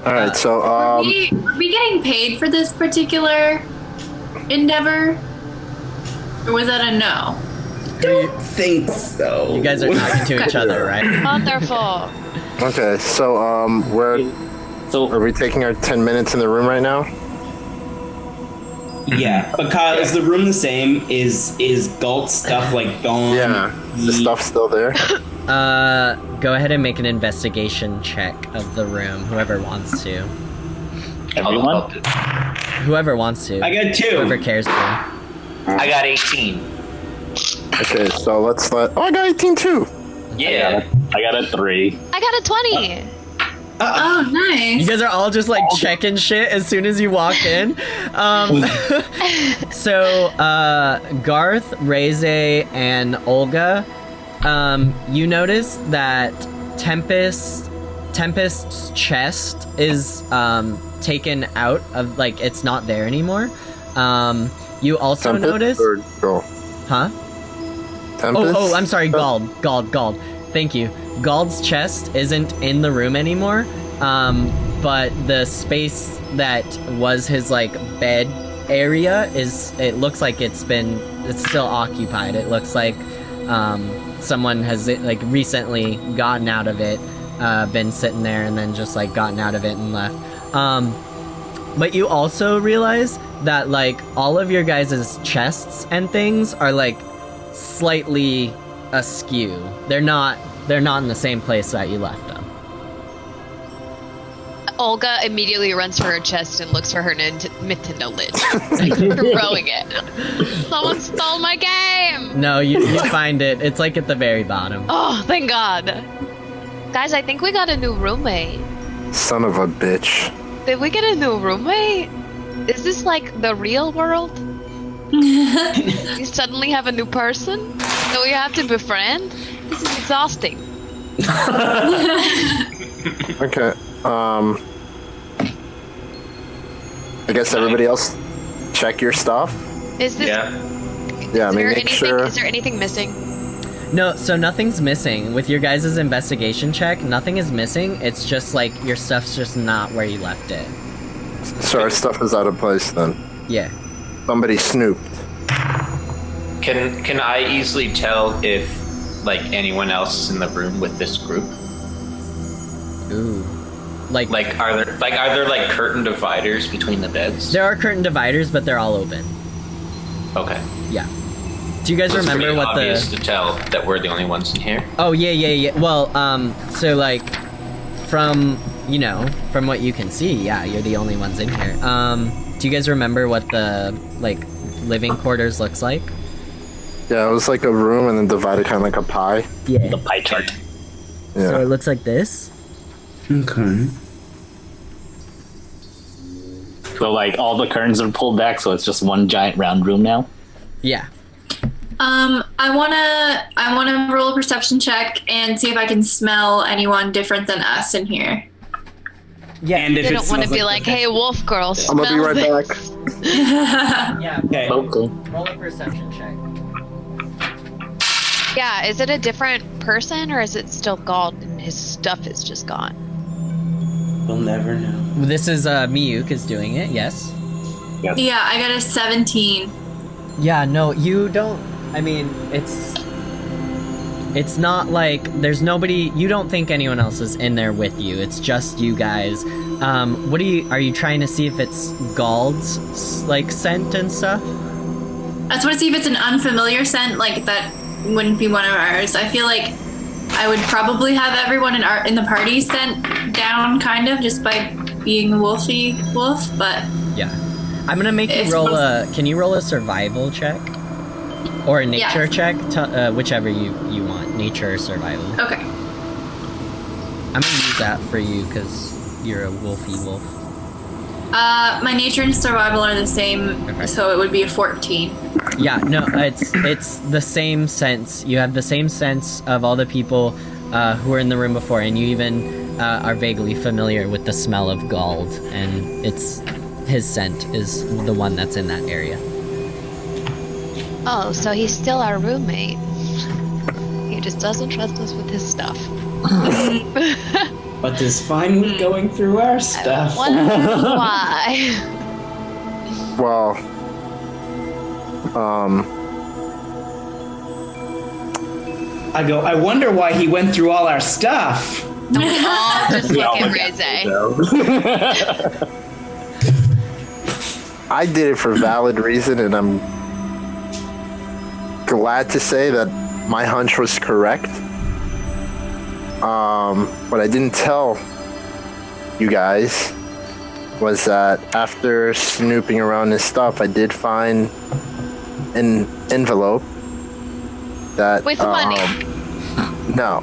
All right, so Are we getting paid for this particular endeavor? Or was that a no? Don't think so. You guys are talking to each other, right? Wonderful. okay, so are we taking our 10 minutes in the room right now? Yeah, but Kyle, is the room the same? Is Galt's stuff like gone? Yeah, the stuff's still there. Go ahead and make an investigation check of the room. Whoever wants to. Everyone? Whoever wants to. I got 2. Whoever cares to. I got 18. Okay, so let's let. Oh, I got 18 too. Yeah. I got a 3. I got a 20. Oh, nice. You guys are all just like checking shit as soon as you walk in. So, Garth, Reze, and Olga, you notice that Tempest's chest is taken out of, like, it's not there anymore. You also Tempest notice. or Girl? Huh? Tempest? Oh, I'm sorry, Gald. Thank you. Gald's chest isn't in the room anymore, but the space that was his, like, bed area it looks like it's still occupied. It looks like someone has, like, recently gotten out of it, been sitting there and then just, like, gotten out of it and left. But you also realize that, like, all of your guys' chests and things are, like, slightly askew. They're not in the same place that you left them. Olga immediately runs for her chest and looks for her Nintendo lid. Like, throwing it. Someone stole my game! No, you find it. It's, like, at the very bottom. Oh, thank God. Guys, I think we got a new roommate. Son of a bitch. Did we get a new roommate? Is this like the real world? You suddenly have a new person that we have to befriend? This is exhausting. Okay, I guess everybody else check your stuff. Is this? Yeah, Is there anything missing? No, so nothing's missing. With your guys' investigation check, nothing is missing. It's just, like, your stuff's just not where you left it. So our stuff is out of place then. Yeah. Somebody snooped. Can I easily tell if, like, anyone else is in the room with this group? Ooh. Like are there curtain dividers between the beds? There are curtain dividers, but they're all open. Okay. Yeah. Do you guys remember pretty what obvious to tell that we're the only ones in here? Oh, yeah. Well, so, like, from what you can see, yeah, you're the only ones in here. Do you guys remember what the, like, living quarters looks like? Yeah, it was like a room and then divided kind of like a pie. Yeah. The pie chart. Yeah. So it looks like this. Okay. So, like, all the curtains are pulled back, so it's just one giant round room now? Yeah. I wanna roll a perception check and see if I can smell anyone different than us in here. Yeah. And if They it don't want to smells be like, hey, wolf girl, I'm smell gonna be right this. back. Yeah. Okay. Okay. Roll a perception check. Yeah, is it a different person or is it still Gald and his stuff is just gone? We'll never know. This is Miyuk is doing it. Yes. Yeah, I got a 17. Yeah. No, you don't. I mean, it's not like there's nobody. You don't think anyone else is in there with you. It's just you guys. Are you trying to see if it's Gald's, like, scent and stuff? I just want to see if it's an unfamiliar scent, like that wouldn't be one of ours. I feel like I would probably have everyone in the party scent down, kind of, just by being a wolfy wolf, but... Yeah. I'm gonna make you roll can you roll a survival check? Or a nature check? Whichever you want. Nature or survival. Okay. I'm gonna use that for you, because you're a wolfy wolf. My nature and survival are the same, Okay. so it would be a 14. Yeah, no, it's the same sense. You have the same sense of all the people who were in the room before, and you even are vaguely familiar with the smell of Gald, and his scent is the one that's in that area. Oh, so he's still our roommate. He just doesn't trust us with his stuff. But is fine with going through our stuff. Wonder why. Well, I wonder why he went through all our stuff. Oh, just look at Reze. I did it for valid reason, and I'm glad to say that my hunch was correct. What I didn't tell you guys was that after snooping around his stuff, I did find an envelope that With money. No.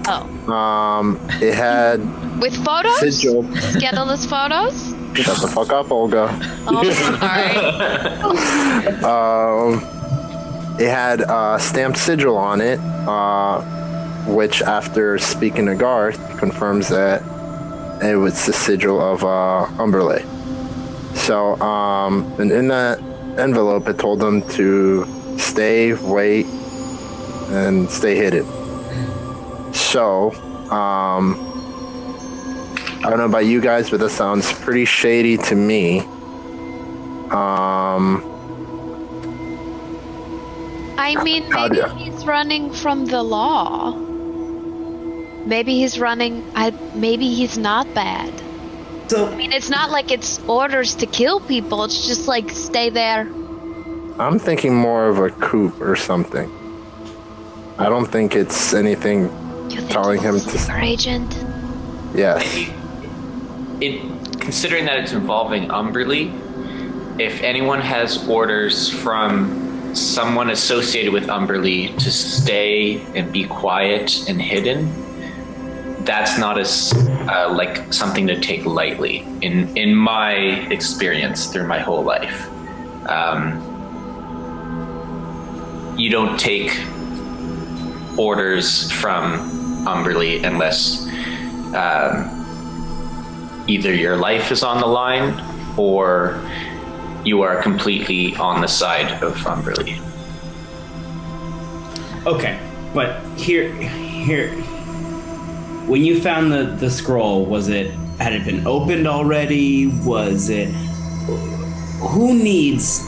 Oh. It had With photos? sigil. Scandalous photos? Shut the fuck up, Olga. Oh, sorry. It had a stamped sigil on it, which, after speaking to Garth, confirms that it was the sigil of Umberley. So, and in that envelope, it told them to stay, wait, and stay hidden. So, I don't know about you guys, but that sounds pretty shady to me. I mean, How maybe do- he's running from the law. Maybe he's running. Maybe he's not bad. So I mean, it's not like it's orders to kill people. It's just like stay there. I'm thinking more of a coup or something. I don't think it's anything You think telling he's him a to. super agent? Yes. Considering that it's involving Umberly, if anyone has orders from someone associated with Umberly to stay and be quiet and hidden, that's not as like something to take lightly in my experience through my whole life. You don't take orders from Umberly unless either your life is on the line or you are completely on the side of Umberly. okay, but here, when you found the scroll, had it been opened already? Was it? Who needs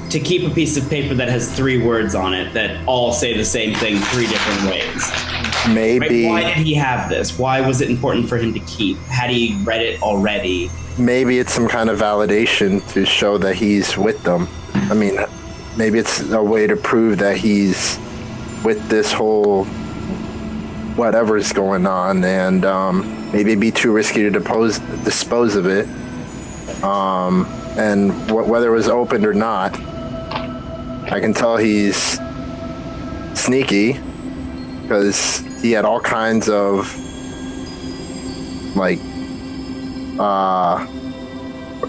to keep a piece of paper that has 3 words on it that all say the same thing 3 different ways? Maybe. Right? Why did he have this? Why was it important for him to keep? Had he read it already? Maybe it's some kind of validation to show that he's with them. I mean, maybe it's a way to prove that he's with this whole whatever's going on, and maybe it'd be too risky to dispose of it. And whether it was opened or not, I can tell he's sneaky because he had all kinds of like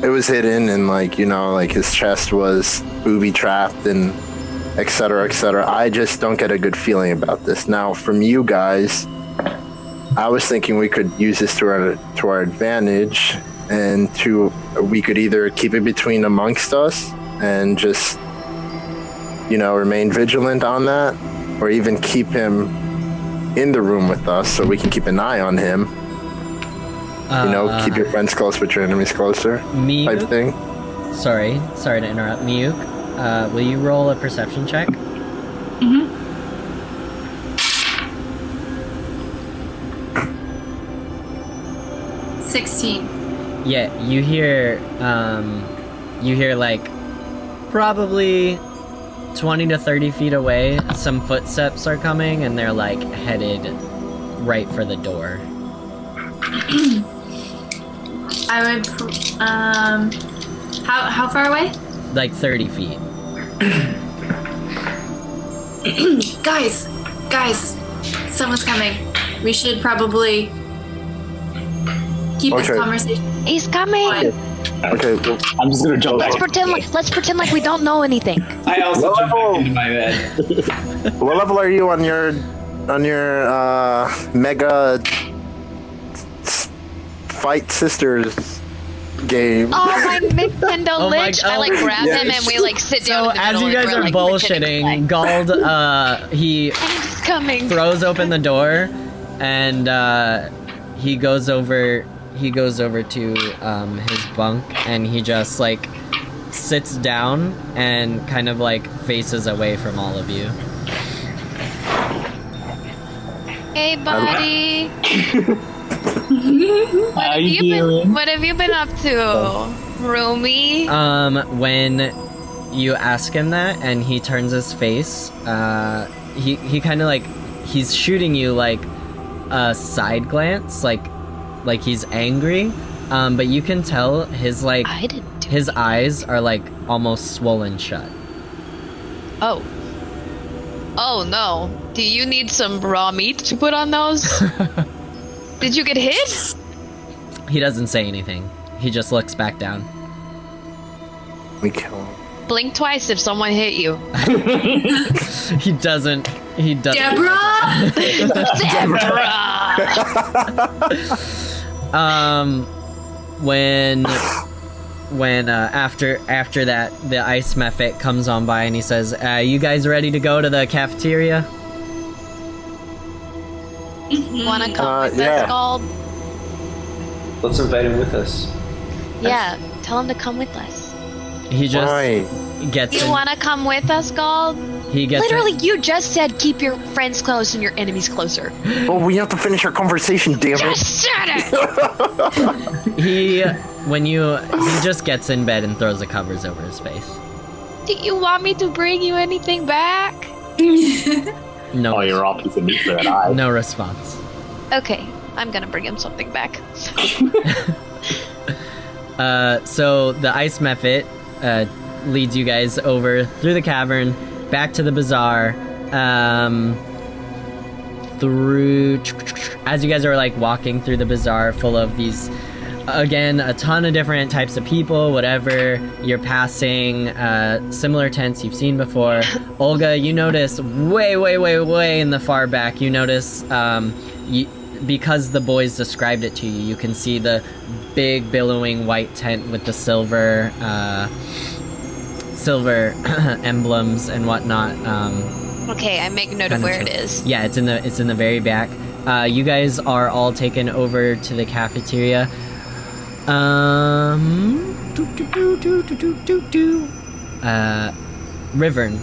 it was hidden, and like his chest was booby trapped and et cetera, et cetera. I just don't get a good feeling about this. Now, from you guys, I was thinking we could use this to our advantage, and we could either keep it between amongst us and just remain vigilant on that, or even keep him in the room with us so we can keep an eye on him. Keep your friends close but your enemies closer type thing. Sorry to interrupt. Miyuk, will you roll a perception check? Mm-hmm. 16. Yeah, you hear like probably 20 to 30 feet away, some footsteps are coming, and they're like headed right for the door. I would. How far away? Like 30 feet. Guys, someone's coming. We should probably keep this Okay. conversation He's coming. going. Okay, well, I'm just gonna jump Let's back. pretend like we don't know anything. I also jumped back into my bed. what level are you on your mega fight sisters game? Oh, my Nintendo Oh my Lich! God. I like grab Yeah. him and we like sit down. So in the as middle you and guys we're, are like, pretending bullshitting, to Gald, he play. He's coming. throws open the door, and he goes over to his bunk, and he just like sits down and kind of like faces away from all of you. Hey, buddy. How you doing? What have you been up to, roomie? When you ask him that and he turns his face, he kind of like, he's shooting you like a side glance, like he's angry, but you can tell his like, his eyes are like almost swollen shut. Oh. Oh no. Do you need some raw meat to put on those? Did you get hit? He doesn't say anything. He just looks back down. We kill him. Blink twice if someone hit you. He doesn't. Deborah! Deborah! When after that, the ice mephit comes on by and he says, you guys ready to go to the cafeteria? Wanna come with yeah. us, Gold? Let's invite him with us. Yeah, tell him to come with us. He just Why? gets You in, wanna come with us, Gold? he gets Literally, you just said keep your friends close and your enemies closer. Well, we have to finish our conversation, damn it. Just shut it! he just gets in bed and throws the covers over his face. Do you want me to bring you anything back? No. Oh, you're all piece of meat for that eye. No response. Okay, I'm gonna bring him something back. So the ice mephit leads you guys over through the cavern, back to the bazaar, through, as you guys are like walking through the bazaar full of these, again, a ton of different types of people, whatever you're passing, similar tents you've seen before. Olga, you notice way in the far back, you notice, because the boys described it to you, you can see the big billowing white tent with the silver emblems and whatnot. Okay, I make note of where it is. Yeah, it's in the very back. You guys are all taken over to the cafeteria. Rivern,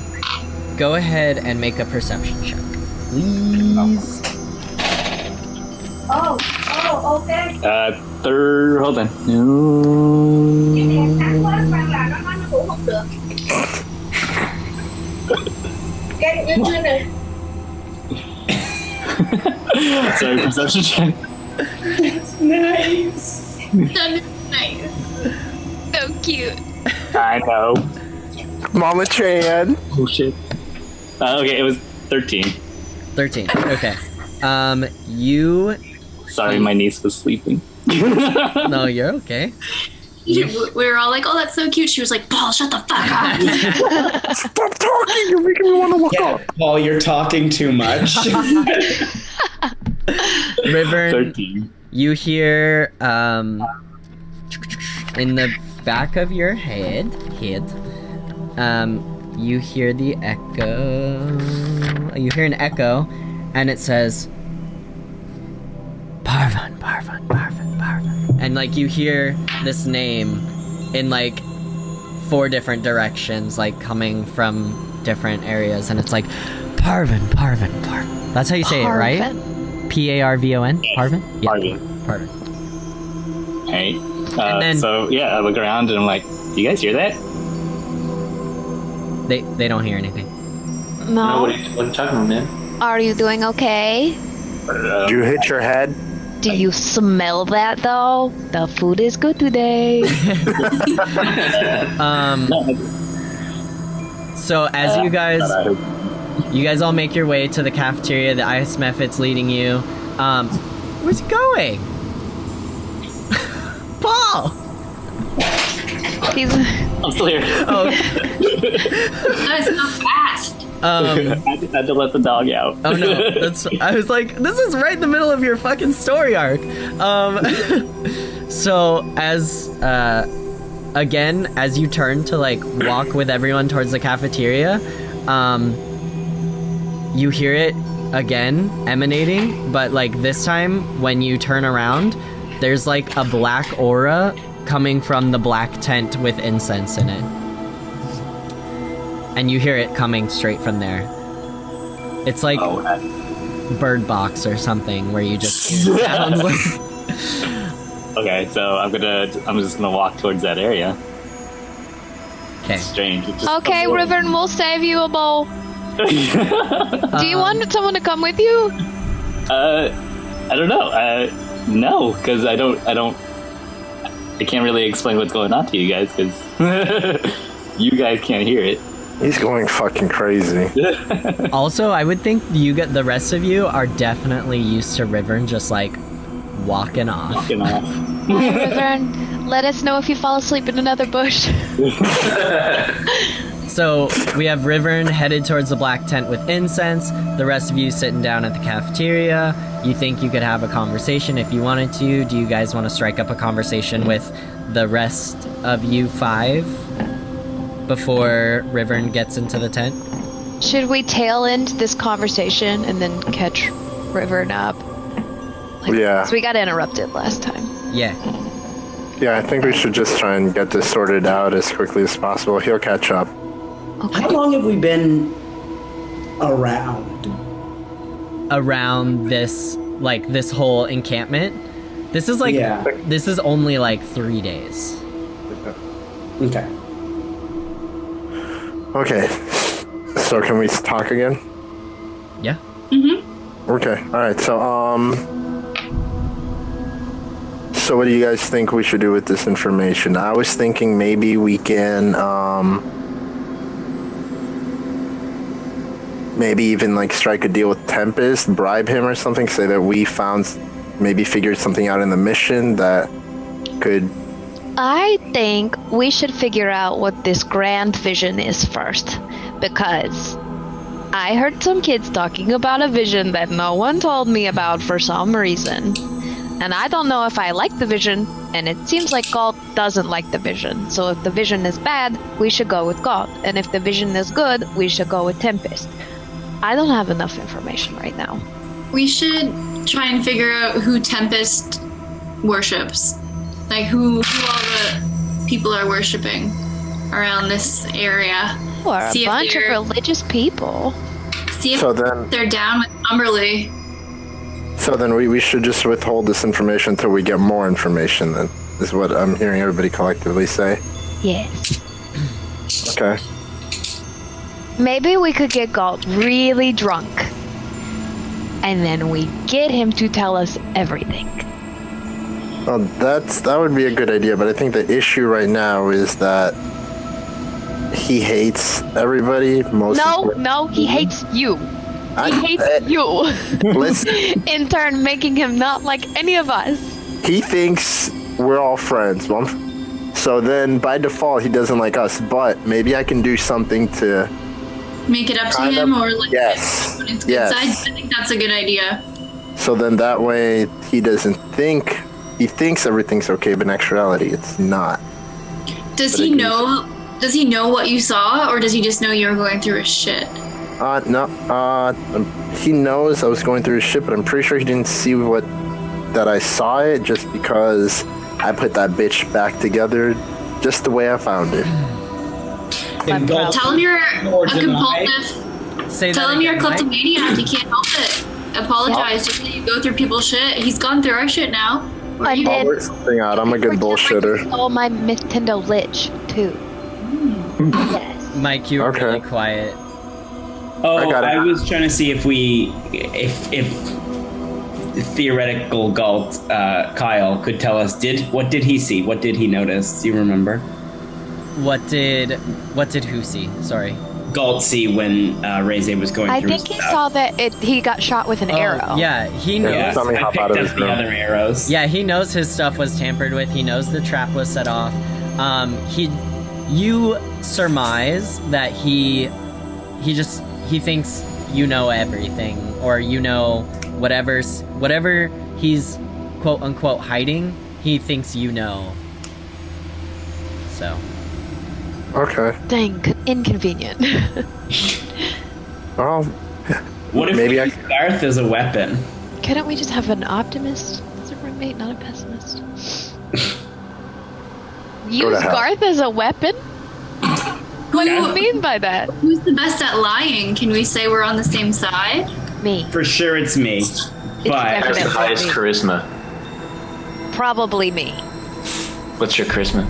go ahead and make a perception check, please. Oh, okay. Third. Hold on. Sorry, perception check. Nice. So cute. I know. Mama Chan. Oh shit. Okay, it was 13. 13. Okay. You. Sorry, my niece was sleeping. No, you're okay. We were all like, "Oh, that's so cute." She was like, "Paul, shut the fuck up." Stop talking. You're making me want to look up. Paul, you're talking too much. Rivern, 13. you hear in the back of your head, you hear the echo. You hear an echo, and it says, Parvan. And like you hear this name in like 4 different directions, like coming from different areas, and it's like Parvan. That's how you say it, right? Parvon? Parvan? Yeah. Parvan. Hey. And then- So yeah, I look around and I'm like, do you guys hear that? They don't hear anything. No, No. what are you talking about, man? Are you doing okay? Did you hit your head? Do you smell that though? The food is good today. So as you guys all make your way to the cafeteria, the ice mephit's leading you. Where's he going? Paul! I'm still here. Oh, That is not fast. I just had to let the dog out. oh no, I was like, this is right in the middle of your fucking story arc. So as again, as you turn to like walk with everyone towards the cafeteria, you hear it again emanating, but like this time when you turn around, there's like a black aura coming from the black tent with incense in it. And you hear it coming straight from there. It's like Bird Box or something where you just hear sounds like... Okay, so I'm just gonna walk towards that area. Okay. Strange. It's just Okay, Rivern, we'll save you a bowl. Do you want someone to come with you? I don't know. No, because I can't really explain what's going on to you guys because you guys can't hear it. He's going fucking crazy. Also, I would think the rest of you are definitely used to Rivern just like walking off. Walking off. Hi, Rivern. Let us know if you fall asleep in another bush. So we have Rivern headed towards the black tent with incense. The rest of you sitting down at the cafeteria. You think you could have a conversation if you wanted to. Do you guys want to strike up a conversation with the rest of you 5 before Rivern gets into the tent? Should we tail end this conversation and then catch Rivern up? Yeah. So we got interrupted last time. Yeah. Yeah, I think we should just try and get this sorted out as quickly as possible. He'll catch up. Okay. How long have we been around? Around this whole encampment? This is this is only like 3 days. Okay. Okay. So can we talk again? Yeah. Okay. All right. So what do you guys think we should do with this information? I was thinking maybe we can maybe even like strike a deal with Tempest, bribe him or something, say that we figured something out in the mission that could... I think we should figure out what this grand vision is first, because I heard some kids talking about a vision that no one told me about for some reason. And I don't know if I like the vision, and it seems like God doesn't like the vision. So if the vision is bad, we should go with God. And if the vision is good, we should go with Tempest. I don't have enough information right now. We should try and figure out who Tempest worships. Like who all the people are worshiping around this area. Or a bunch of religious people. See if they're down with Umberly. So then we should just withhold this information until we get more information, then, is what I'm hearing everybody collectively say. Yes. Okay. Maybe we could get Galt really drunk. And then we get him to tell us everything. Well, that would be a good idea, but I think the issue right now is that he hates everybody. No, he hates you. He hates you. Listen. In turn, making him not like any of us. He thinks we're all friends. So then, by default, he doesn't like us. But maybe I can do something to make it up to him, or like yes, on his good side. I think that's a good idea. So then that way he doesn't think. He thinks everything's okay, but in actuality, it's not. Does he know? Does he know what you saw, or does he just know you were going through his shit? No. He knows I was going through his shit, but I'm pretty sure he didn't see that I saw it just because I put that bitch back together just the way I found it. Tell him you're a compulsive. Tell him you're a kleptomaniac. He can't help it. Apologize. Just that you go through people's shit. He's gone through our shit now. I'll work something out. I'm a good bullshitter. I stole my Nintendo Lich too. Yes. Mike, you were really quiet. Oh, I was trying to see if theoretical Galt, Kyle could tell us what did he see? What did he notice? Do you remember? What did who see? Sorry. Galt see when rpgKyle was going through. I think he saw that he got shot with an arrow. Yeah, he knows. Yeah, I picked up the other arrows. Yeah, he knows his stuff was tampered with. He knows the trap was set off. You surmise that he thinks you know everything, or you know whatever he's quote unquote hiding, he thinks you know. So. Okay. Dang, inconvenient. Well, What if Maybe we I- use Garth as a weapon? Couldn't we just have an optimist as a roommate, not a pessimist? Use hell. Garth as a weapon? What do you mean by that? Who's the best at lying? Can we say we're on the same side? Me. For sure, it's me. But Who's the Definitely highest me. charisma? Probably me. What's your charisma?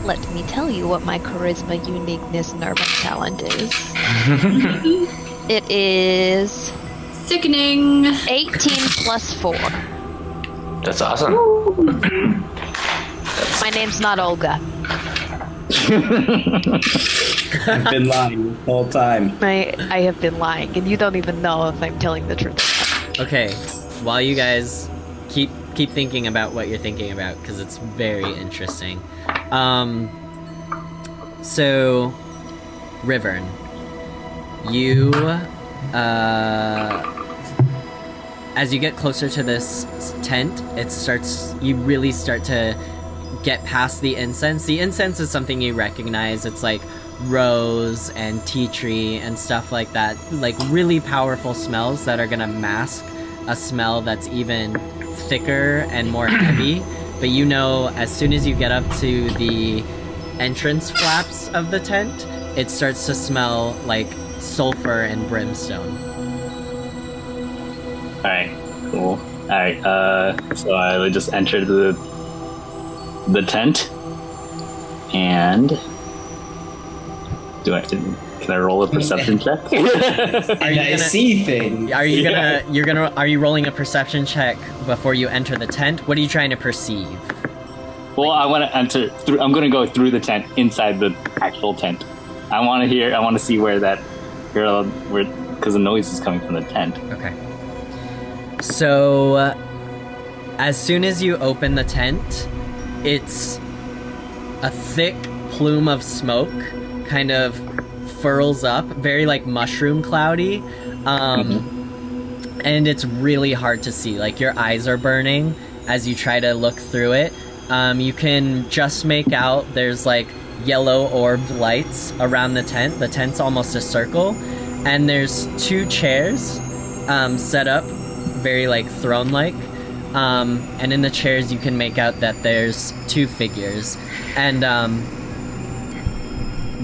Let me tell you what my charisma, uniqueness, and urban talent is. It is Sickening. 18 plus 4. That's awesome. My name's not Olga. I've been lying this whole time. I have been lying, and you don't even know if I'm telling the truth. Okay, while you guys keep thinking about what you're thinking about, because it's very interesting. So, Rivern, you, as you get closer to this tent, you really start to get past the incense. The incense is something you recognize. It's like rose and tea tree and stuff like that. Like really powerful smells that are gonna mask a smell that's even thicker and more heavy. But you know, as soon as you get up to the entrance flaps of the tent, it starts to smell like sulfur and brimstone. Alright, cool. Alright, so I would just enter the tent, and can I roll a perception check? Are you gonna see things? Are you rolling a perception check before you enter the tent? What are you trying to perceive? Well, I want to enter through. I'm going to go through the tent, inside the actual tent. I want to see where because the noise is coming from the tent. Okay. So, as soon as you open the tent, it's a thick plume of smoke kind of furls up, very like mushroom cloudy. And it's really hard to see. Like your eyes are burning as you try to look through it. You can just make out there's like yellow orbed lights around the tent. The tent's almost a circle. And there's 2 chairs set up, very like throne-like. And in the chairs you can make out that there's 2 figures. And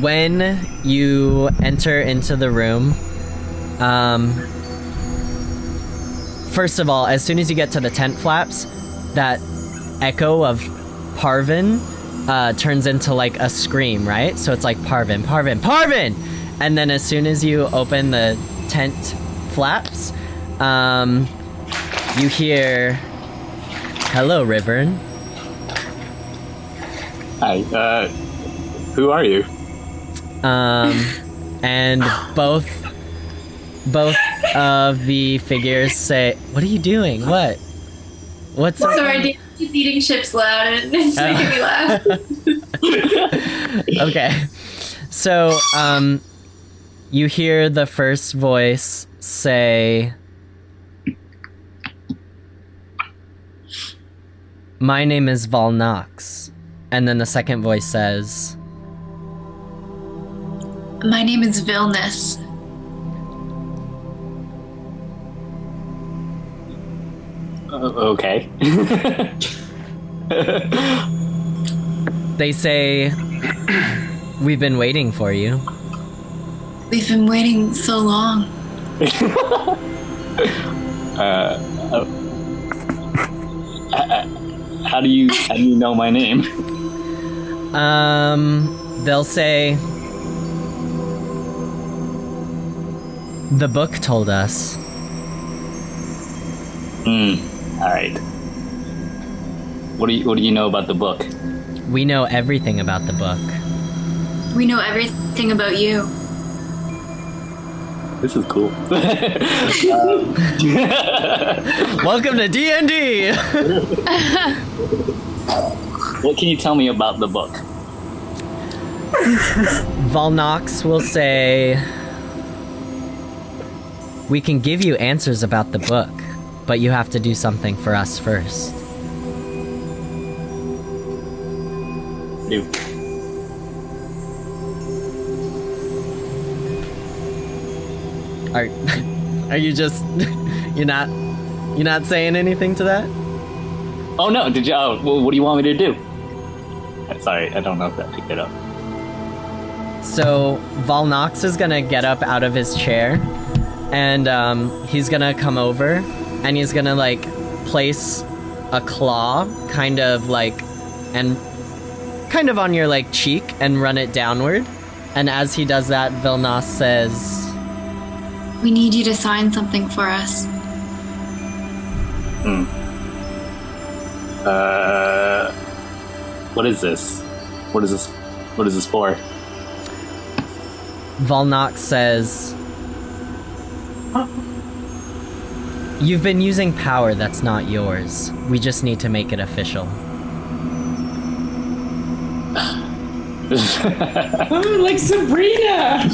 when you enter into the room, first of all, as soon as you get to the tent flaps, that echo of Parvin turns into like a scream, right? So it's like Parvin, Parvin, Parvin! And then as soon as you open the tent flaps, you hear, "Hello, Rivern." Hi, who are you? And both of the figures say, "What are you doing? What? What's up?" Sorry, Dan's eating chips loud and it's making me laugh. Okay. So, you hear the first voice say, "My name is Valnox." And then the second voice says, My name is Vilnius. Okay. they say, "We've been waiting for you." We've been waiting so long. How do you know my name? They'll say, "The book told us." All right. What do you know about the book? We know everything about the book. We know everything about you. This is cool. Welcome to D&D! What can you tell me about the book? Valnox will say, "We can give you answers about the book, but you have to do something for us first." Do. Are you just you're not saying anything to that? Oh no! Did you? Oh, well, what do you want me to do? Sorry, I don't know if that picked it up. So Valnox is gonna get up out of his chair, and he's gonna come over, and he's gonna like place a claw, kind of on your like cheek, and run it downward. And as he does that, Vilnas says, We need you to sign something for us. What is this? What is this? What is this for? Valnox says, You've been using power that's not yours. We just need to make it official. Oh, like Sabrina!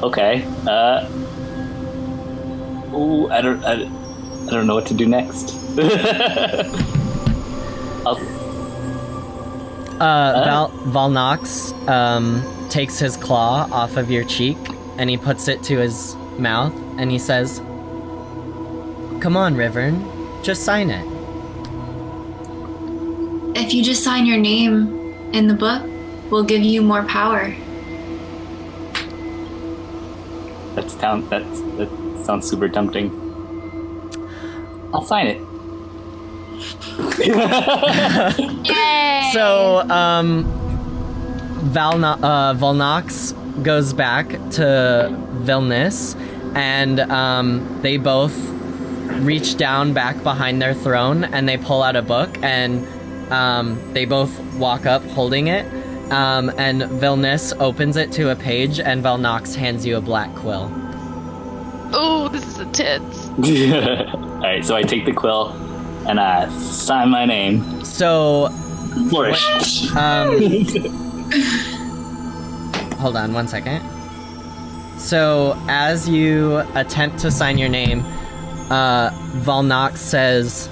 Okay. Ooh, I don't know what to do next. Valnox takes his claw off of your cheek and he puts it to his mouth and he says, Come on, Rivern, just sign it. If you just sign your name in the book, we'll give you more power. That sounds super tempting. I'll sign it. Yay! So, Valnox goes back to Vilnis, and they both reach down back behind their throne, and they pull out a book, and they both walk up holding it, and Vilnis opens it to a page, and Valnox hands you a black quill. Oh, this is intense. Alright, so I take the quill, and I sign my name. So, Flourish. Hold on one second. So, as you attempt to sign your name, Valnox says,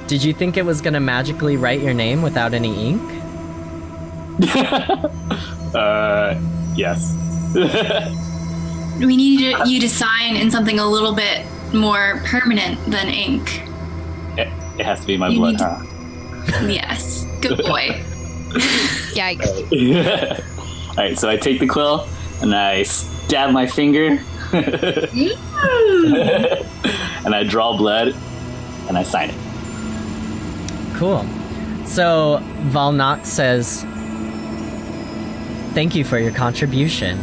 Did you think it was gonna magically write your name without any ink? Yes. We need you to sign in something a little bit more permanent than ink. It has to be my You blood, need to- huh? Yes. Good boy. Yikes. Alright, so I take the quill, and I stab my finger, and I draw blood, and I sign it. Cool. So, Valnox says, Thank you for your contribution.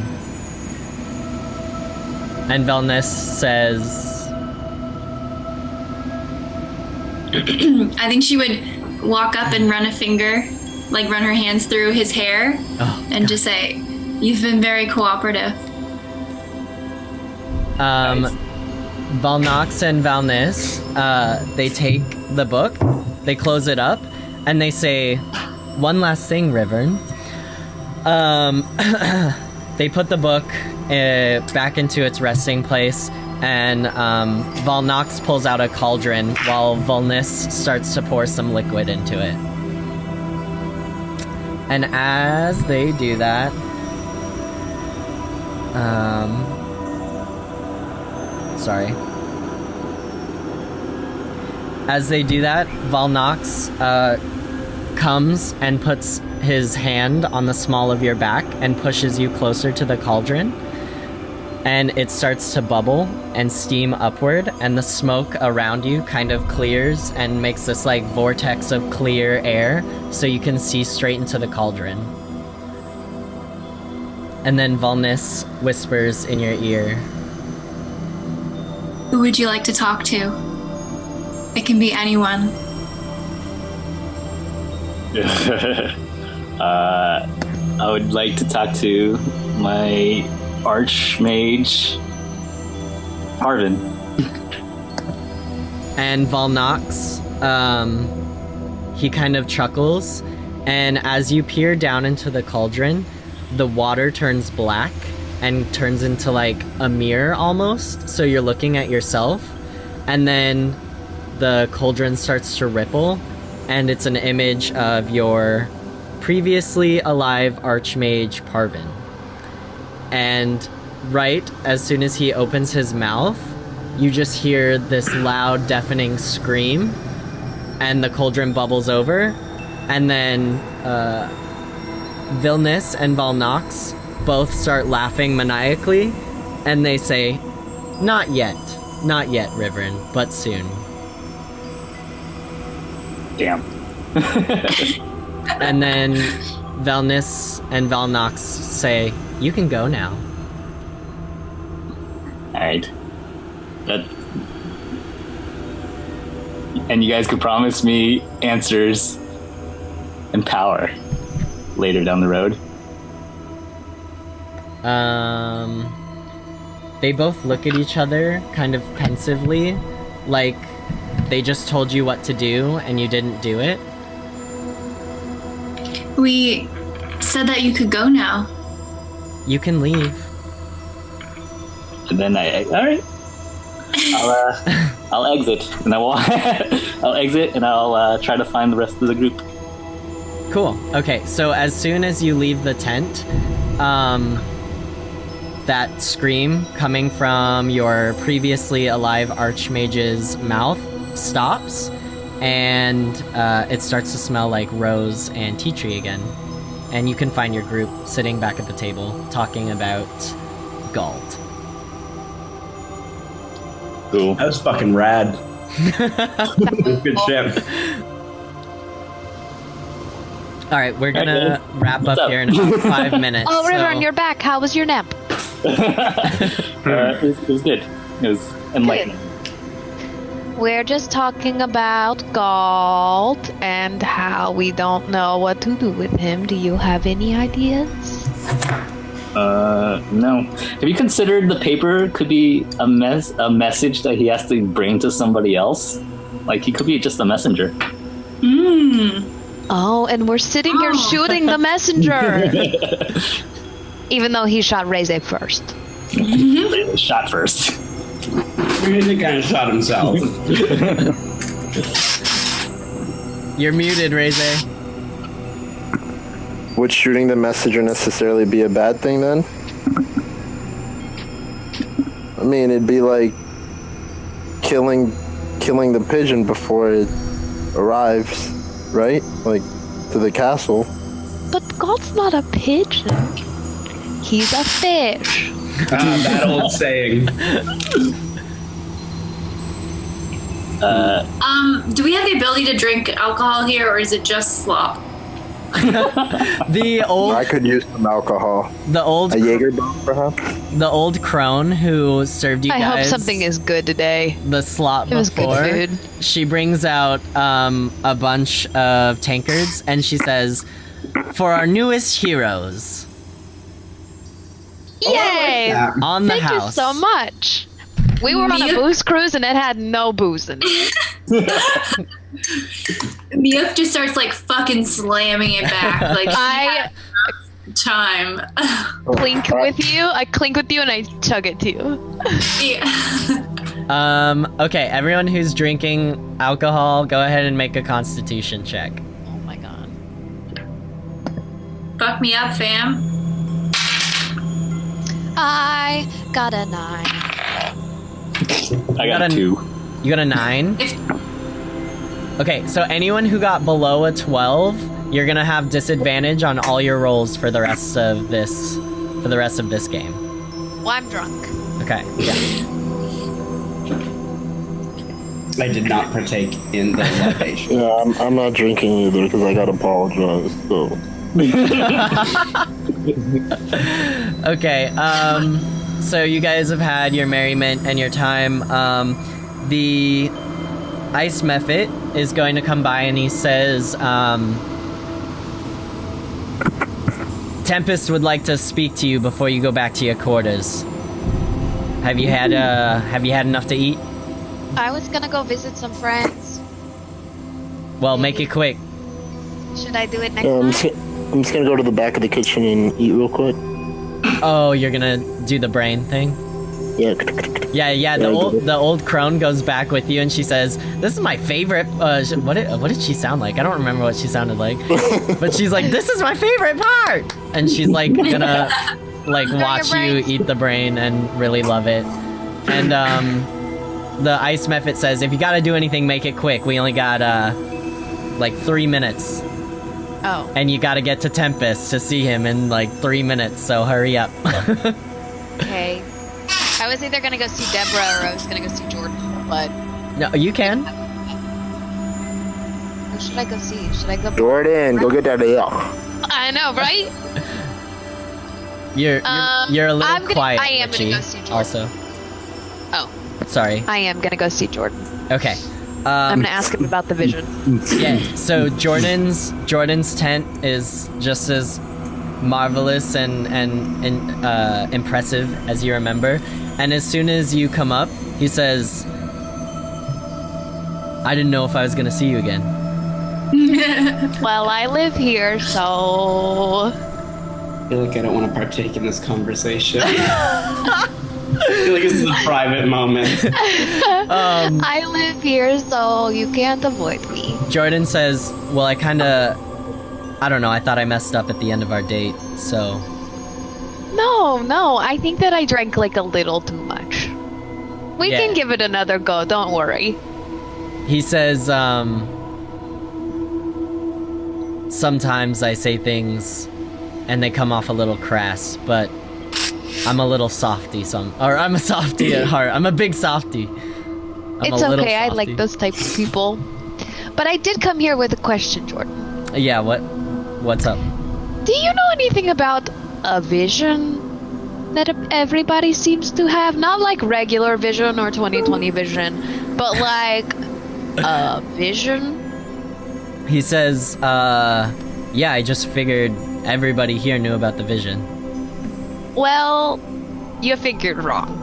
And Vilnis says, I think she would walk up and run a finger, like run her hands through his hair, and just say, You've been very cooperative. Nice. Valnox and Vilnis, they take the book, they close it up, and they say, One last thing, Rivern. They put the book back into its resting place, and Valnox pulls out a cauldron while Vilnis starts to pour some liquid into it. And as they do that, As they do that, Valnox comes and puts his hand on the small of your back and pushes you closer to the cauldron. And it starts to bubble and steam upward, and the smoke around you kind of clears and makes this like vortex of clear air so you can see straight into the cauldron. And then Vilnis whispers in your ear, Who would you like to talk to? It can be anyone. I would like to talk to my archmage, Harvin. And Valnox, he kind of chuckles, and as you peer down into the cauldron, the water turns black and turns into like a mirror almost, so you're looking at yourself, and then the cauldron starts to ripple, and it's an image of your previously alive Archmage Parvin. And right as soon as he opens his mouth, you just hear this loud, deafening scream, and the cauldron bubbles over, and then Vilnis and Valnox both start laughing maniacally, and they say, not yet, Riverin, but soon. Damn. And then Vilnis and Valnox say, you can go now. Alright. And you guys could promise me answers and power later down the road. They both look at each other kind of pensively, like they just told you what to do and you didn't do it. We said that you could go now. You can leave. And then alright. I'll exit, and I'll exit, and I'll try to find the rest of the group. Cool. Okay, so as soon as you leave the tent, that scream coming from your previously alive Archmage's mouth stops, and it starts to smell like rose and tea tree again. And you can find your group sitting back at the table talking about Gald. Cool. That was fucking rad. Good ship. All right, we're gonna wrap up here in about 5 minutes. Oh, River, so- you're back. How was your nap? It was good. It was enlightening. We're just talking about Galt and how we don't know what to do with him. Do you have any ideas? No. Have you considered the paper could be a message that he has to bring to somebody else? Like, he could be just a messenger. Oh, and we're sitting here shooting the messenger. Even though he shot Reze first. He shot first. He kind of shot himself. You're muted, Reze. Would shooting the messenger necessarily be a bad thing then? I mean, it'd be like killing the pigeon before it arrives, right? Like, to the castle. But Galt's not a pigeon. He's a fish. That old saying. Do we have the ability to drink alcohol here, or is it just slop? The old I could use some alcohol. a Jaegerbomb, perhaps? the old crone who served you I guys hope something is good today. the slot It was before. good food. She brings out a bunch of tankards and she says, "For our newest heroes Yay! on the Thank house." you so much. We were on a booze cruise and it had no booze in it. Miuk just starts like fucking slamming it back. Like I time. clink with you. I clink with you and I chug it to you. Yeah. Okay, everyone who's drinking alcohol, go ahead and make a Constitution check. Oh my god. Fuck me up, fam. I got a 9. I got Got a a- 2. You got a 9? If Okay, so anyone who got below a 12, you're gonna have disadvantage on all your rolls for the rest of this game. Well, I'm drunk. Okay, yeah. I did not partake in the libation. Yeah, I'm not drinking either because I gotta apologize. So Okay, so you guys have had your merriment and your time. The Ice Mephit is going to come by and he says, Tempest would like to speak to you before you go back to your quarters. Have you had enough to eat? I was gonna go visit some friends. Well, make it quick. Should I do it next I'm time? just gonna go to the back of the kitchen and eat real quick. Oh, you're gonna do the brain thing? Yeah. The old crone goes back with you, and she says, "This is my favorite." What did she sound like? I don't remember what she sounded like, but she's like, "This is my favorite part," and she's like gonna like watch you eat the brain and really love it. And the ice method says, "If you gotta do anything, make it quick. We only got like 3 minutes." Oh. And you gotta get to Tempest to see him in like 3 minutes, so hurry up. Okay. I was either gonna go see Deborah or I was gonna go see Jordan, but No, you can. who should I go see? Should I go? Jordan, go get that ale. I know, right? You're a little quiet. I am Richie, gonna go see Jordan. Also. Oh. Sorry. I am gonna go see Jordan. Okay. I'm gonna ask him about the vision. Yeah. So Jordan's tent is just as marvelous and impressive as you remember. And as soon as you come up, he says, "I didn't know if I was gonna see you again." Well, I live here, so I feel like I don't want to partake in this conversation. I feel like this is a private moment. I live here, so you can't avoid me. Jordan says, "Well, I don't know, I thought I messed up at the end of our date, so..." No, I think that I drank like a little too much. We Yeah. can give it another go, don't worry. He says, "Sometimes I say things and they come off a little crass, but I'm a little softy I'm a softy at heart. I'm a big softy. It's okay, I like those types of people. But I did come here with a question, Jordan. Yeah, what's up? Do you know anything about a vision that everybody seems to have? Not like regular vision or 20/20 vision, but like a vision? He says, yeah, I just figured everybody here knew about the vision." Well, you figured wrong.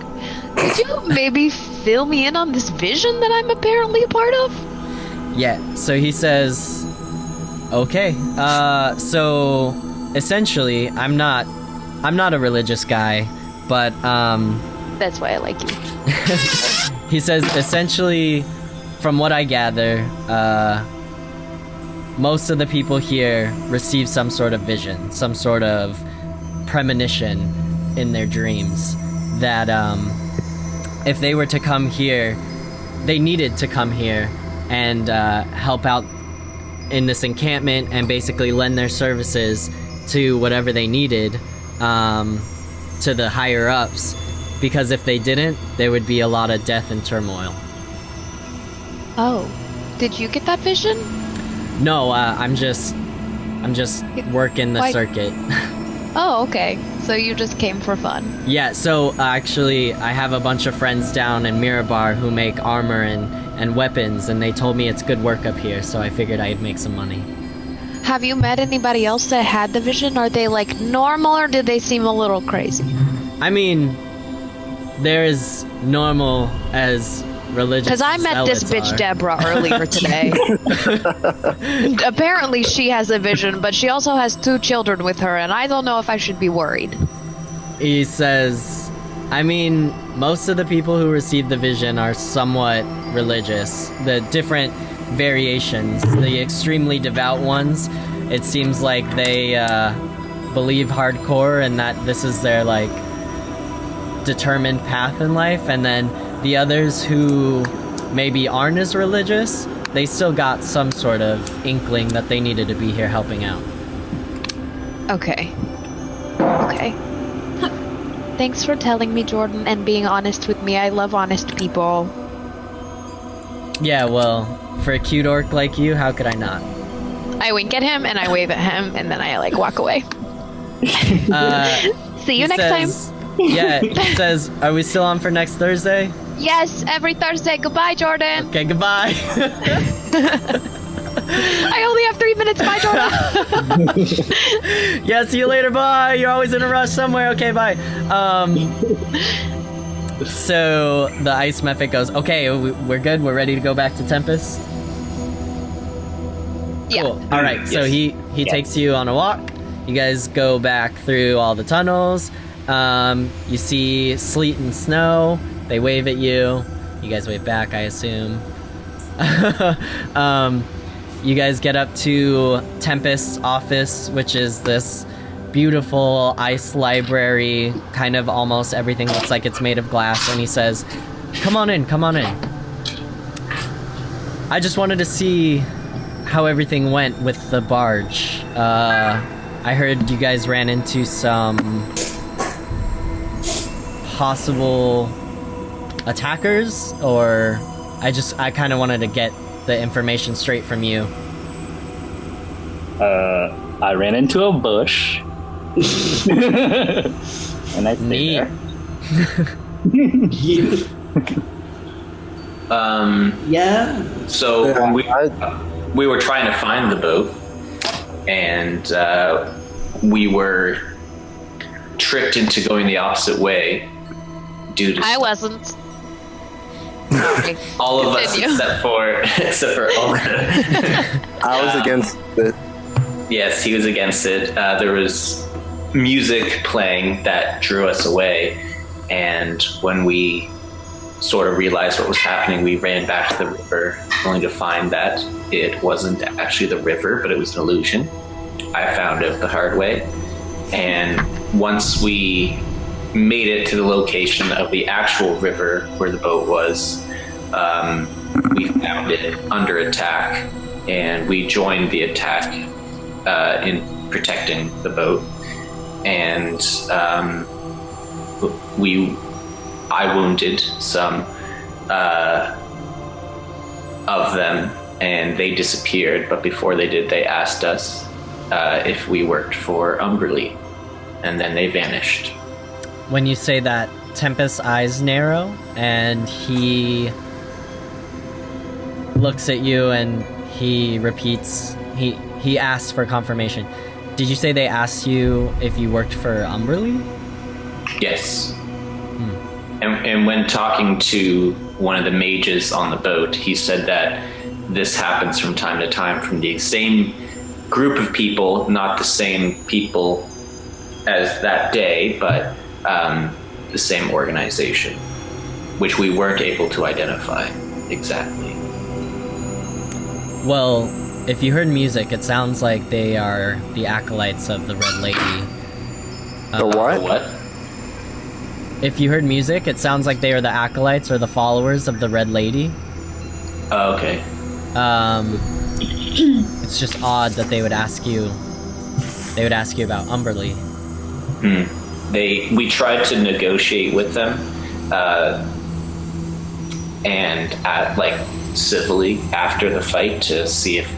Could you maybe fill me in on this vision that I'm apparently a part of? Yeah, so he says, "Okay, so essentially, I'm not a religious guy, but That's why I like you. he says, essentially, from what I gather, most of the people here receive some sort of vision, some sort of premonition in their dreams that if they were to come here, they needed to come here and help out in this encampment and basically lend their services to whatever they needed to the higher ups, because if they didn't, there would be a lot of death and turmoil." Oh, did you get that vision? No, I'm just working the Why- circuit. Oh, okay. So you just came for fun. Yeah, so actually, I have a bunch of friends down in Mirabar who make armor and weapons, and they told me it's good work up here, so I figured I'd make some money. Have you met anybody else that had the vision? Are they like normal or did they seem a little crazy? I mean, they're as normal as religious Because I met this zealots bitch are. Deborah earlier today. Apparently she has a vision, but she also has 2 children with her, and I don't know if I should be worried. He says, I mean, most of the people who receive the vision are somewhat religious. The different variations, the extremely devout ones, it seems like they believe hardcore and that this is their, like, determined path in life. And then the others who maybe aren't as religious, they still got some sort of inkling that they needed to be here helping out. Okay. Thanks for telling me, Jordan, and being honest with me. I love honest people. Yeah, well, for a cute orc like you, how could I not? I wink at him and I wave at him, and then I like walk away. See you next time. Yeah, he says, are we still on for next Thursday? Yes, every Thursday. Goodbye, Jordan. Okay, goodbye. I only have 3 minutes. Bye, Jordan. Yeah, see you later, bye. You're always in a rush somewhere. Okay, bye. So the ice method goes, okay, we're good. We're ready to go back to Tempest. Yeah. Cool. All right. So he takes you on a walk. You guys go back through all the tunnels, You see sleet and snow. They wave at you. You guys wave back, I assume. You guys get up to Tempest's office, which is this beautiful ice library. Kind of almost everything looks like it's made of glass. And he says, come on in, come on in. I just wanted to see how everything went with the barge. I heard you guys ran into some possible attackers, or I kind of wanted to get the information straight from you. I ran into a bush. And I stayed there. Yeah. So we were trying to find the boat, and we were tricked into going the opposite way due to I wasn't. all of us Continue. except for Olga. I was against it. Yes, he was against it. There was music playing that drew us away, and when we sort of realized what was happening, we ran back to the river, only to find that it wasn't actually the river, but it was an illusion. I found it the hard way, and once we made it to the location of the actual river where the boat was, we found it under attack, and we joined the attack in protecting the boat. And I wounded some of them, and they disappeared. But before they did, they asked us if we worked for Umberly, and then they vanished. When you say that, Tempest's eyes narrow, and he looks at you and he repeats, he asks for confirmation. Did you say they asked you if you worked for Umberly? Yes. And when talking to one of the mages on the boat, he said that this happens from time to time from the same group of people, not the same people as that day, but the same organization, which we weren't able to identify exactly. Well, if you heard music, it sounds like they are the acolytes of the Red Lady. The what? What? If you heard music, it sounds like they are the acolytes or the followers of the Red Lady. Oh, okay. It's just odd that they would ask you. They would ask you about Umberly. We tried to negotiate with them, and civilly after the fight to see if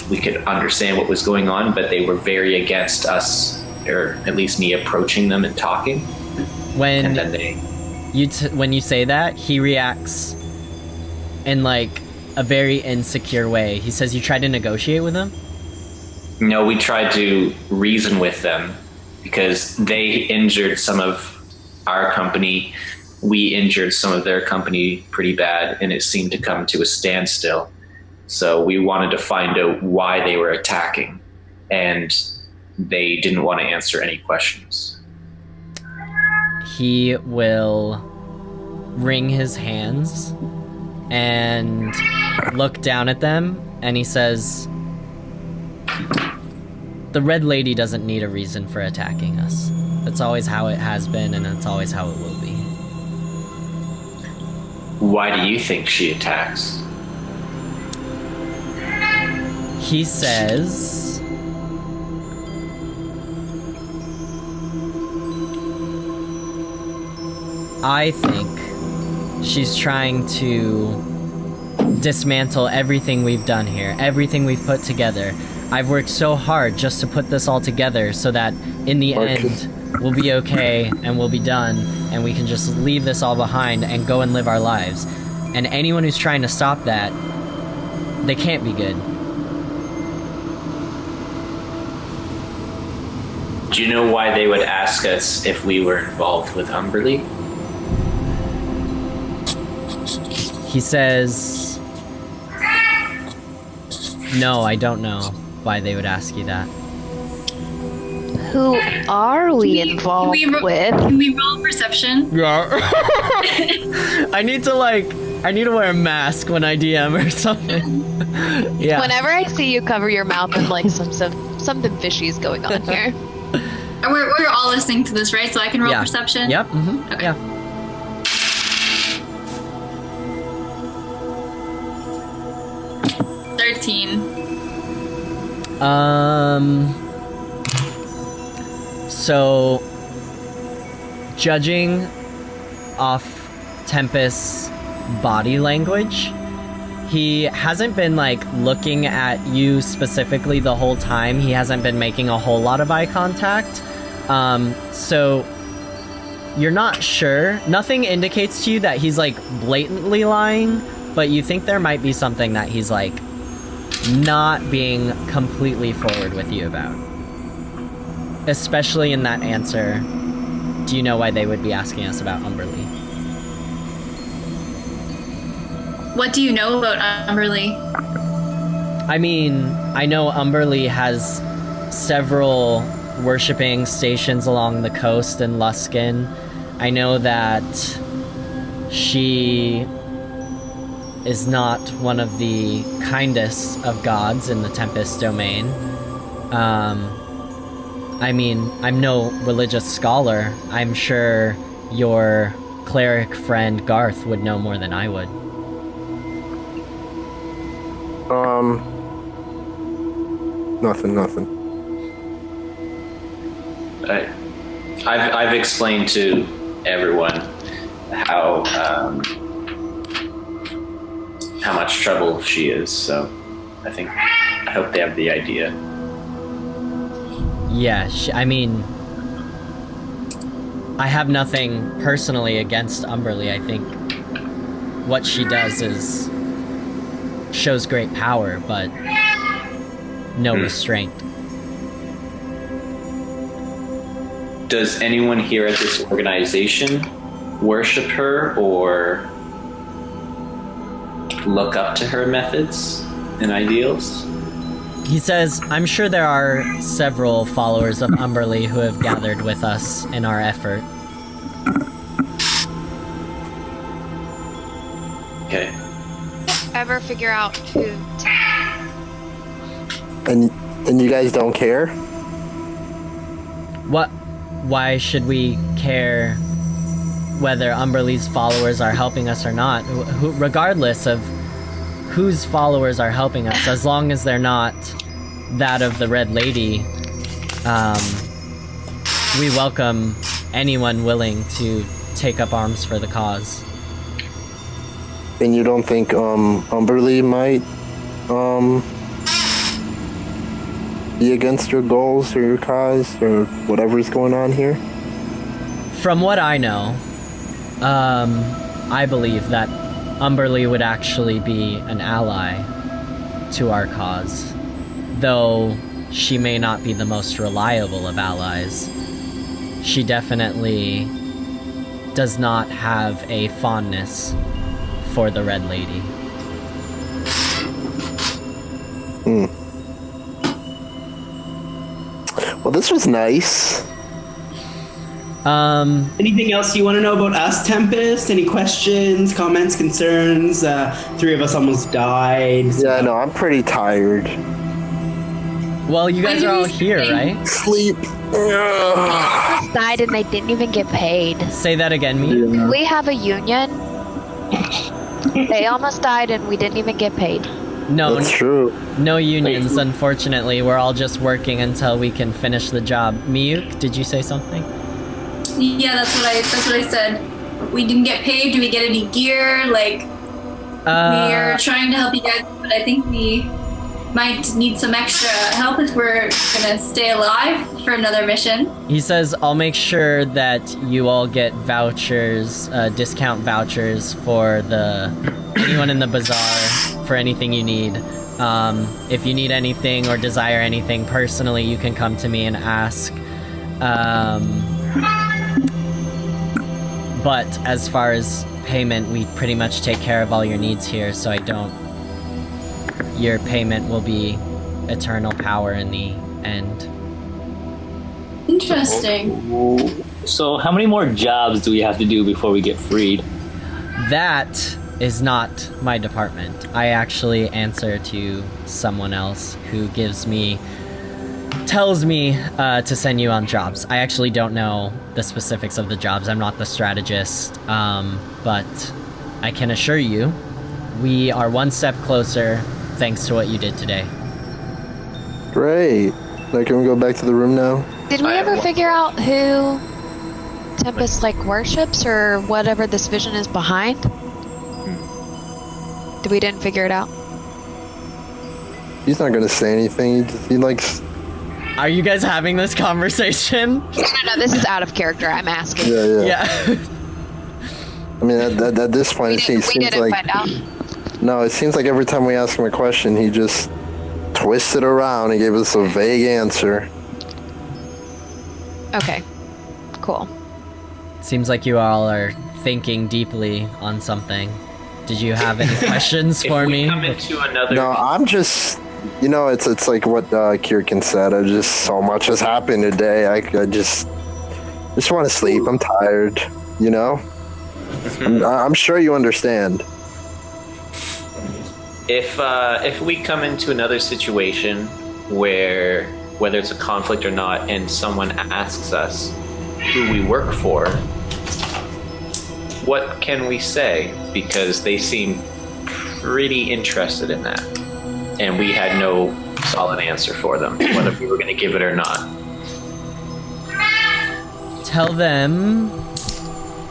we could understand what was going on, but they were very against us, or at least me, approaching them and talking. When And then they when you say that, he reacts in like a very insecure way. He says you tried to negotiate with him? No, we tried to reason with them because they injured some of our company. We injured some of their company pretty bad, and it seemed to come to a standstill. So we wanted to find out why they were attacking, and they didn't want to answer any questions. He will wring his hands and look down at them, and he says, the Red Lady doesn't need a reason for attacking us. That's always how it has been, and that's always how it will be. Why do you think she attacks? He says, I think she's trying to dismantle everything we've done here, everything we've put together. I've worked so hard just to put this all together so that in the end we'll be okay and we'll be done and we can just leave this all behind and go and live our lives. And anyone who's trying to stop that, they can't be good. Do you know why they would ask us if we were involved with Umberly? He says, no, I don't know why they would ask you that. Who are we involved with? Can we roll perception? Yeah. I need to wear a mask when I DM or something. Yeah. Whenever I see you cover your mouth and like something fishy is going on here. We're all listening to this, right? So I can roll Yeah. perception? Yep. Mm-hmm. Okay. Yeah. 13. So, judging off Tempest's body language, he hasn't been like looking at you specifically the whole time. He hasn't been making a whole lot of eye contact. So you're not sure. Nothing indicates to you that he's like blatantly lying, but you think there might be something that he's like not being completely forward with you about. Especially in that answer. Do you know why they would be asking us about Umberlee? What do you know about Umberlee? I mean, I know Umberlee has several worshipping stations along the coast in Luskin. I know that she is not one of the kindest of gods in the Tempest domain. I mean, I'm no religious scholar. I'm sure your cleric friend Garth would know more than I would. Nothing. I've explained to everyone how much trouble she is, so I hope they have the idea. Yeah, I mean, I have nothing personally against Umberlee. I think what she does shows great power, but no restraint. Does anyone here at this organization worship her or look up to her methods and ideals? He says, I'm sure there are several followers of Umberlee who have gathered with us in our effort. Okay. Ever figure out who? And you guys don't care? What? Why should we care whether Umberlee's followers are helping us or not? Regardless of whose followers are helping us, as long as they're not that of the Red Lady, we welcome anyone willing to take up arms for the cause. And you don't think Umberlee might be against your goals or your cause or whatever's going on here? From what I know, I believe that Umberlee would actually be an ally to our cause, though she may not be the most reliable of allies. She definitely does not have a fondness for the Red Lady. Well, this was nice. Anything else you want to know about us, Tempest? Any questions, comments, concerns? Three of us almost died. Yeah, no, I'm pretty tired. Well, you guys are all here, right? Sleep. Almost died and they didn't even get paid. Say that again, me. We have a union. They almost died and we didn't even get paid. No, That's true. no unions, unfortunately. We're all just working until we can finish the job. Miyuk, did you say something? Yeah, that's what I said. We didn't get paid. Do we get any gear? Like, we're trying to help you guys, but I think we might need some extra help if we're gonna stay alive for another mission. He says, I'll make sure that you all get vouchers, discount vouchers for anyone in the bazaar for anything you need. If you need anything or desire anything personally, you can come to me and ask. But as far as payment, we pretty much take care of all your needs here, so your payment will be eternal power in the end. Interesting. So how many more jobs do we have to do before we get freed? That is not my department. I actually answer to someone else who tells me to send you on jobs. I actually don't know the specifics of the jobs. I'm not the strategist, but I can assure you, we are one step closer thanks to what you did today. Great. Now can we go back to the room now? Did we ever figure out who Tempest worships or whatever this vision is behind? We didn't figure it out. He's not gonna say anything. He likes. Are you guys having this conversation? No, this is out of character. I'm asking. Yeah. Yeah. I mean, at this point, it seems didn't like. find out. No, it seems like every time we ask him a question, he just twisted around and gave us a vague answer. Okay. Cool. Seems like you all are thinking deeply on something. Did you have any questions for me? Come into another. No, I'm just. It's like what Kirkin said. So much has happened today. I just want to sleep. I'm tired. I'm sure you understand. If we come into another situation where, whether it's a conflict or not, and someone asks us who we work for, what can we say? Because they seem pretty interested in that. And we had no solid answer for them, whether we were going to give it or not. Tell them...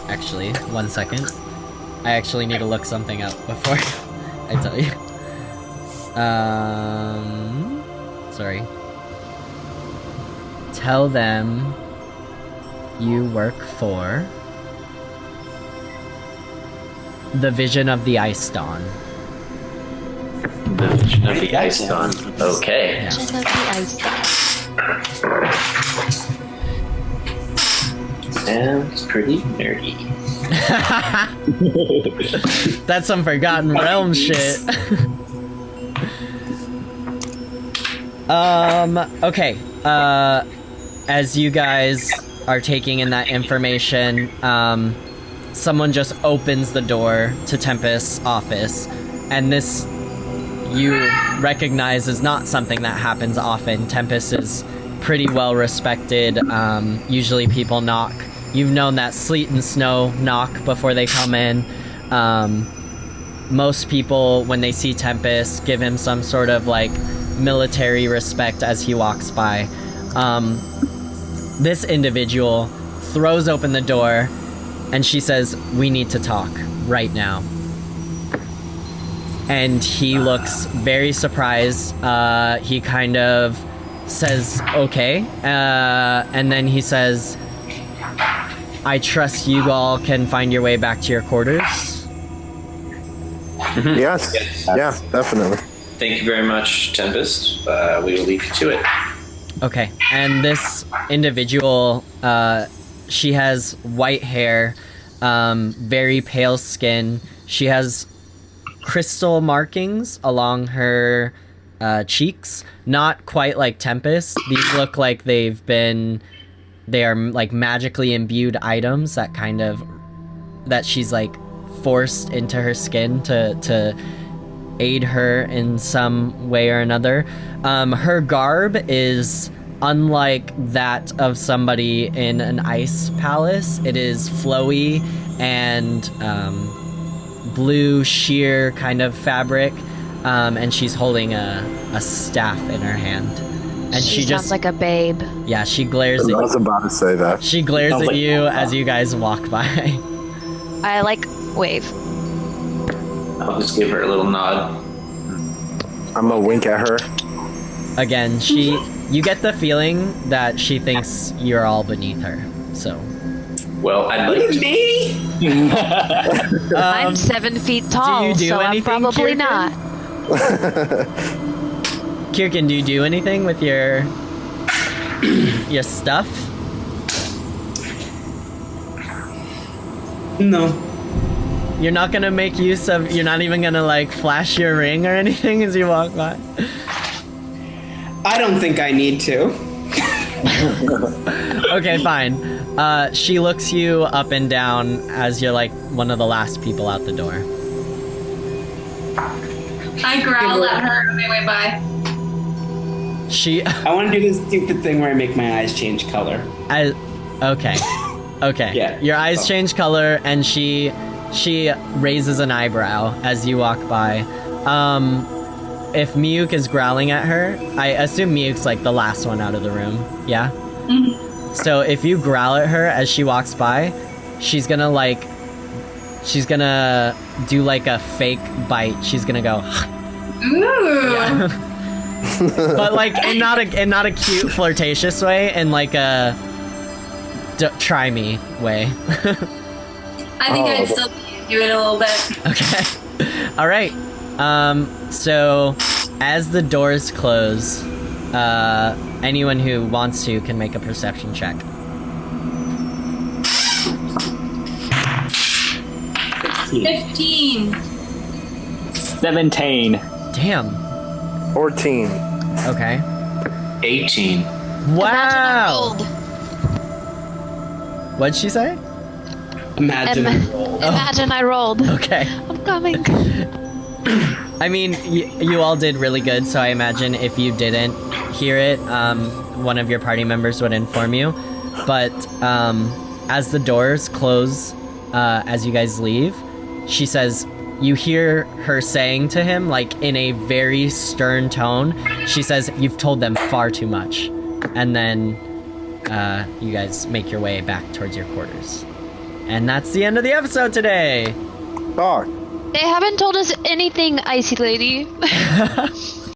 Actually, 1 second. I actually need to look something up before I tell you. Sorry. Tell them you work for the Vision of the Ice Dawn. The Vision of the Ice Dawn. Okay. Yeah. Vision of the Ice Dawn. Sounds pretty nerdy. That's some Forgotten Realm shit. Okay. As you guys are taking in that information, someone just opens the door to Tempest's office, and this you recognize is not something that happens often. Tempest is pretty well respected. Usually people knock. You've known that Sleet and Snow knock before they come in. Most people, when they see Tempest, give him some sort of military respect as he walks by. This individual throws open the door and she says, "We need to talk right now." And he looks very surprised. He kind of says, "Okay." And then he says, "I trust you all can find your way back to your quarters." Yes. Yeah, definitely. Thank you very much, Tempest. We will leave you to it. Okay, and this individual, she has white hair, very pale skin. She has crystal markings along her cheeks, not quite like Tempest. These look like they are magically imbued items that she's forced into her skin to aid her in some way or another. Her garb is unlike that of somebody in an ice palace. It is flowy and blue sheer kind of fabric, and she's holding a staff in her hand. And she sounds just like a babe. Yeah, she glares at I was about to say that. She glares at you as you guys walk by. I wave. I'll just give her a little nod. I'm gonna wink at her. Again, you get the feeling that she thinks you're all beneath her. So, Well, I'd like to. Me? I'm 7 feet tall, do you do so I'm anything, probably Kirkin? not. Kirkin, do you do anything with your stuff? No. You're not gonna make use of. You're not even gonna flash your ring or anything as you walk by. I don't think I need to. Okay, fine. She looks you up and down as you're like one of the last people out the door. I growl at her on my way by. I want to do this stupid thing where I make my eyes change color. Okay. Yeah. Your eyes change color, and she raises an eyebrow as you walk by. If Miyuk is growling at her, I assume Miyuk's like the last one out of the room. Yeah. Mm-hmm. So if you growl at her as she walks by, she's gonna do like a fake bite. She's gonna go. Ooh. Yeah. But like in not a cute flirtatious way, in like a try me way. I think I'd still do it a little bit. Okay. All right. So as the doors close, anyone who wants to can make a perception check. 15. 17. Damn. 14. Okay. 18. Wow. What'd she say? Imagine I rolled. Imagine I rolled. Okay. I'm coming. I mean, you all did really good, so I imagine if you didn't hear it, one of your party members would inform you. But as the doors close, as you guys leave, she says, you hear her saying to him, like in a very stern tone, she says, "You've told them far too much." And then you guys make your way back towards your quarters. And that's the end of the episode today. Talk. They haven't told us anything, Icy Lady.